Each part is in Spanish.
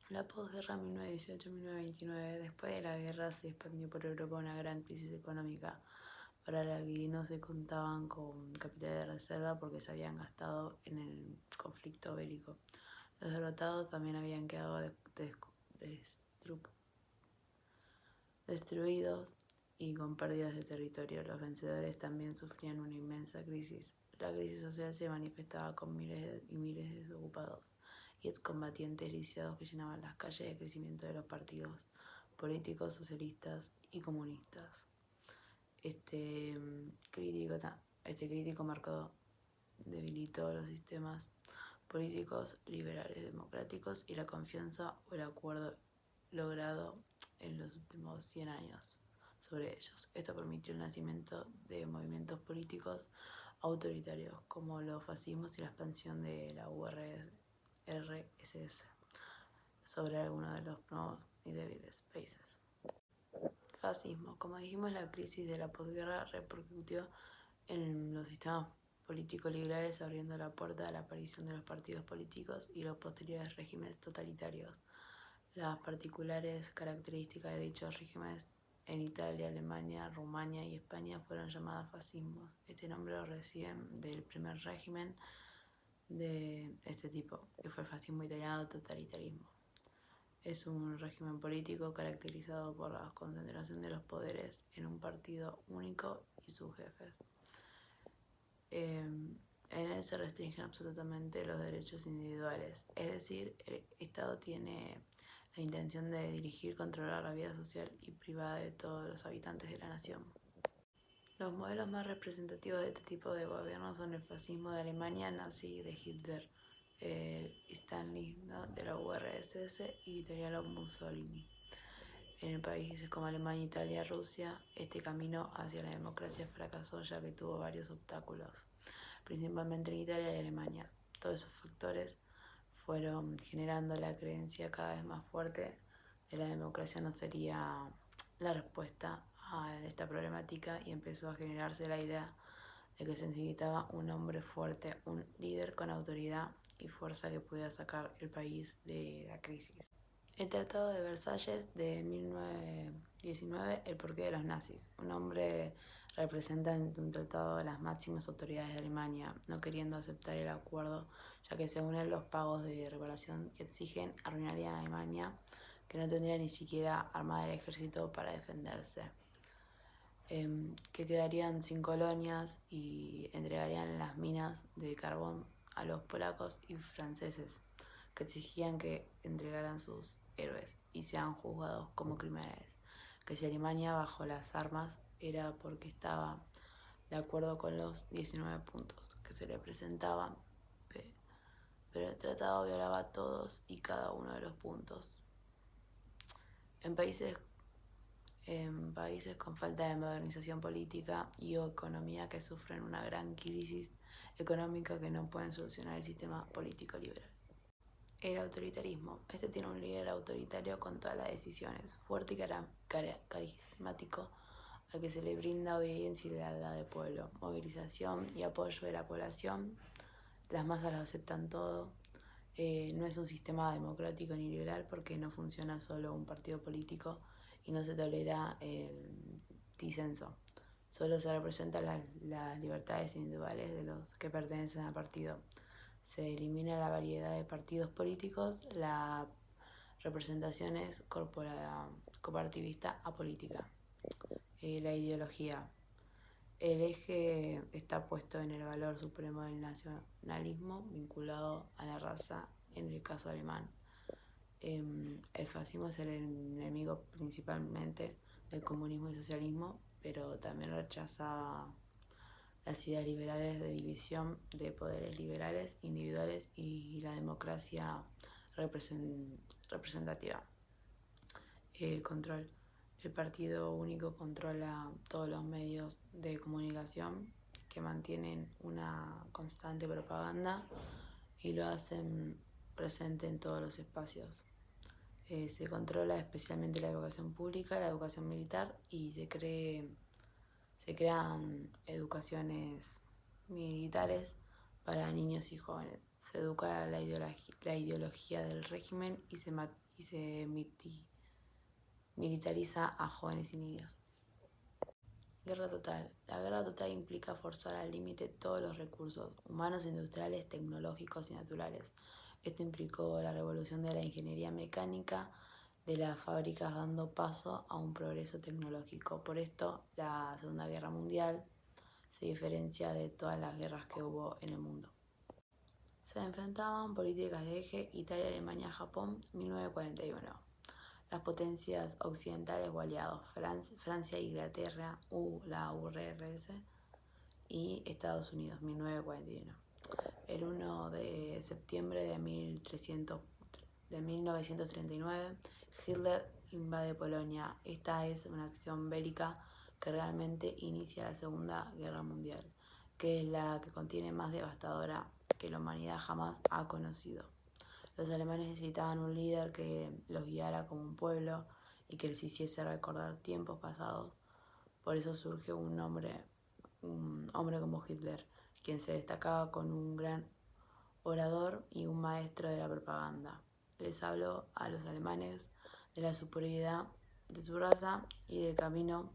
La posguerra 1918-1929, después de la guerra se expandió por Europa una gran crisis económica, para la que no se contaban con capital de reserva porque se habían gastado en el conflicto bélico. Los derrotados también habían quedado destruidos y con pérdidas de territorio. Los vencedores también sufrían una inmensa crisis. La crisis social se manifestaba con miles y miles de desocupados y excombatientes lisiados que llenaban las calles de crecimiento de los partidos políticos socialistas y comunistas. Este crítico marcó debilitó los sistemas políticos liberales democráticos y la confianza o el acuerdo logrado en los últimos 100 años sobre ellos. Esto permitió el nacimiento de movimientos políticos autoritarios como los fascismos y la expansión de la URSS sobre algunos de los nuevos y débiles países. Fascismo. Como dijimos, la crisis de la posguerra repercutió en los sistemas políticos liberales, abriendo la puerta a la aparición de los partidos políticos y los posteriores regímenes totalitarios. Las particulares características de dichos regímenes en Italia, Alemania, Rumania y España fueron llamadas fascismos. Este nombre lo reciben del primer régimen de este tipo, que fue el fascismo italiano totalitarismo. Es un régimen político caracterizado por la concentración de los poderes en un partido único y sus jefes. En él se restringen absolutamente los derechos individuales, es decir, el Estado tiene la intención de dirigir y controlar la vida social y privada de todos los habitantes de la nación. Los modelos más representativos de este tipo de gobierno son el fascismo de Alemania nazi de Hitler, el stalinismo de la URSS y italiano Mussolini. En países como Alemania, Italia, Rusia, este camino hacia la democracia fracasó ya que tuvo varios obstáculos, principalmente en Italia y Alemania. Todos esos factores fueron generando la creencia cada vez más fuerte de la democracia no sería la respuesta a esta problemática y empezó a generarse la idea de que se necesitaba un hombre fuerte, un líder con autoridad y fuerza que pudiera sacar el país de la crisis. El Tratado de Versalles de 1919, el porqué de los nazis. Un hombre representa en un tratado las máximas autoridades de Alemania, no queriendo aceptar el acuerdo, ya que según él los pagos de reparación que exigen arruinarían a Alemania, que no tendría ni siquiera armada el ejército para defenderse, que quedarían sin colonias y entregarían las minas de carbón a los polacos y franceses, que exigían que entregaran sus héroes y sean juzgados como criminales, que si Alemania bajó las armas era porque estaba de acuerdo con los 19 puntos que se le presentaban, pero el tratado violaba todos y cada uno de los puntos. En países con falta de modernización política y economía que sufren una gran crisis económica que no pueden solucionar el sistema político liberal. El autoritarismo. Este tiene un líder autoritario con todas las decisiones, fuerte y carismático, al que se le brinda obediencia y lealtad del pueblo, movilización y apoyo de la población. Las masas lo aceptan todo. No es un sistema democrático ni liberal porque no funciona solo un partido político y no se tolera el disenso. Solo se representan las libertades individuales de los que pertenecen al partido. Se elimina la variedad de partidos políticos, la representación es corporativista apolítica. La ideología. El eje está puesto en el valor supremo del nacionalismo vinculado a la raza, en el caso alemán. El fascismo es el enemigo principalmente del comunismo y socialismo, pero también rechaza las ideas liberales de división de poderes liberales, individuales y la democracia representativa. El control. El partido único controla todos los medios de comunicación que mantienen una constante propaganda y lo hacen presente en todos los espacios. Se controla especialmente la educación pública, la educación militar y se crean educaciones militares para niños y jóvenes. Se educa la ideología del régimen y se militariza a jóvenes y niños. Guerra total. La guerra total implica forzar al límite todos los recursos humanos, industriales, tecnológicos y naturales. Esto implicó la revolución de la ingeniería mecánica de las fábricas, dando paso a un progreso tecnológico. Por esto, la Segunda Guerra Mundial se diferencia de todas las guerras que hubo en el mundo. Se enfrentaban políticas de eje Italia, Alemania, Japón, 1941. Las potencias occidentales o aliados, Francia, Inglaterra, la URSS y Estados Unidos, 1941. El 1 de septiembre de 1939, Hitler invade Polonia. Esta es una acción bélica que realmente inicia la Segunda Guerra Mundial, que es la que contiene más devastadora que la humanidad jamás ha conocido. Los alemanes necesitaban un líder que los guiara como un pueblo y que les hiciese recordar tiempos pasados. Por eso surge un hombre como Hitler, quien se destacaba con un gran orador y un maestro de la propaganda. Les habló a los alemanes de la superioridad de su raza y del camino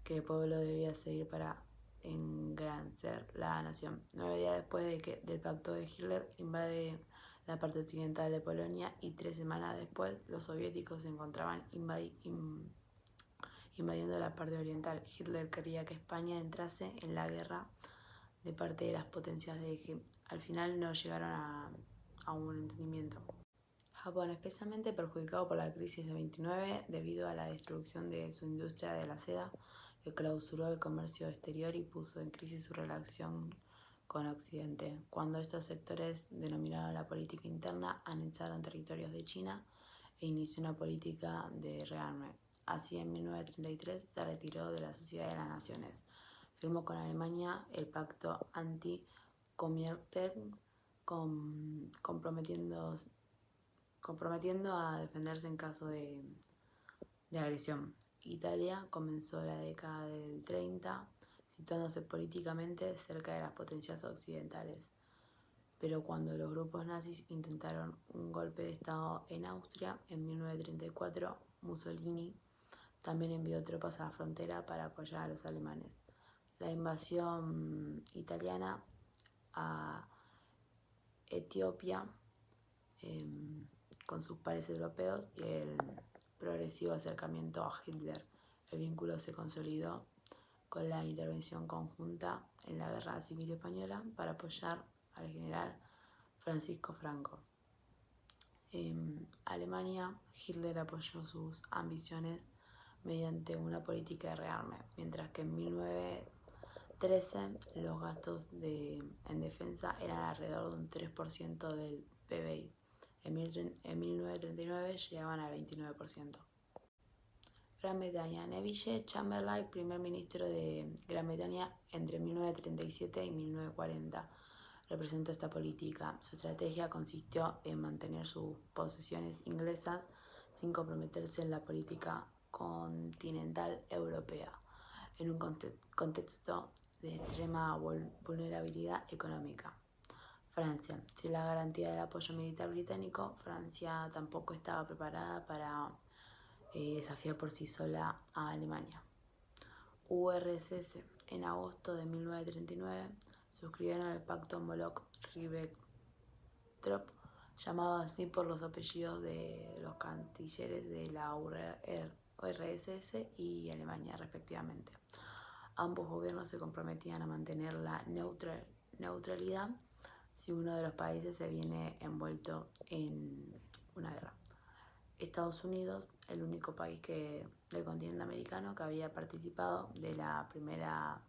que el pueblo debía seguir para engrandecer la nación. 9 días después del pacto de Hitler invade la parte occidental de Polonia y 3 semanas después los soviéticos se encontraban invadiendo la parte oriental. Hitler quería que España entrase en la guerra de parte de las potencias de eje. Al final no llegaron a un entendimiento. Japón, especialmente perjudicado por la crisis de 29 debido a la destrucción de su industria de la seda, que clausuró el comercio exterior y puso en crisis su relación con Occidente. Cuando estos sectores denominaron la política interna, anexaron territorios de China e inició una política de rearme. Así, en 1933 se retiró de la Sociedad de las Naciones. Firmó con Alemania el pacto anti-Comintern, comprometiendo a defenderse en caso de agresión. Italia comenzó la década del 30, situándose políticamente cerca de las potencias occidentales. Pero cuando los grupos nazis intentaron un golpe de Estado en Austria en 1934, Mussolini también envió tropas a la frontera para apoyar a los alemanes. La invasión italiana a Etiopía con sus pares europeos y el progresivo acercamiento a Hitler. El vínculo se consolidó con la intervención conjunta en la Guerra Civil Española para apoyar al general Francisco Franco. En Alemania, Hitler apoyó sus ambiciones mediante una política de rearme, mientras que en 1913 los gastos en defensa eran alrededor de un 3% del PBI. En 1939 llegaban al 29%. Gran Bretaña. Neville Chamberlain, primer ministro de Gran Bretaña entre 1937 y 1940, representó esta política. Su estrategia consistió en mantener sus posesiones inglesas sin comprometerse en la política continental europea, en un contexto de extrema vulnerabilidad económica. Francia. Sin la garantía del apoyo militar británico, Francia tampoco estaba preparada para desafiar por sí sola a Alemania. URSS. En agosto de 1939 suscribieron el pacto Molotov-Ribbentrop, llamado así por los apellidos de los cancilleres de la URSS y Alemania, respectivamente. Ambos gobiernos se comprometían a mantener la neutralidad si uno de los países se viene envuelto en una guerra. Estados Unidos, el único país del continente americano que había participado de la Primera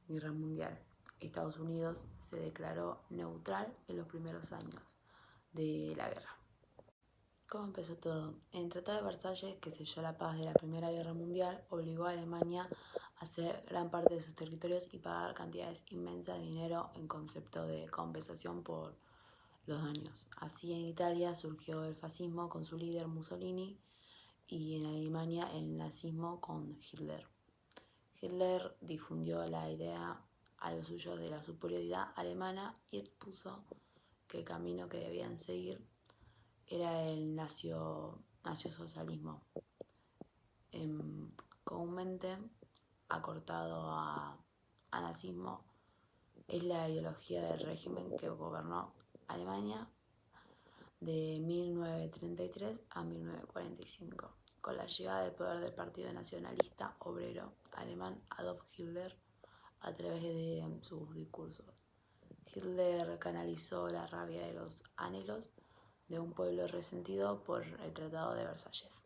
Guerra Mundial. Estados Unidos se declaró neutral en los primeros años de la guerra. ¿Cómo empezó todo? El Tratado de Versalles, que selló la paz de la Primera Guerra Mundial, obligó a Alemania a ceder gran parte de sus territorios y pagar cantidades inmensas de dinero en concepto de compensación por los daños. Así, en Italia surgió el fascismo con su líder Mussolini y en Alemania el nazismo con Hitler. Hitler difundió la idea a los suyos de la superioridad alemana y expuso que el camino que debían seguir era el naciosocialismo, comúnmente acortado a nazismo. Es la ideología del régimen que gobernó Alemania de 1933 a 1945, con la llegada del poder del Partido Nacionalista Obrero Alemán Adolf Hitler a través de sus discursos. Hitler canalizó la rabia de los anhelos de un pueblo resentido por el Tratado de Versalles.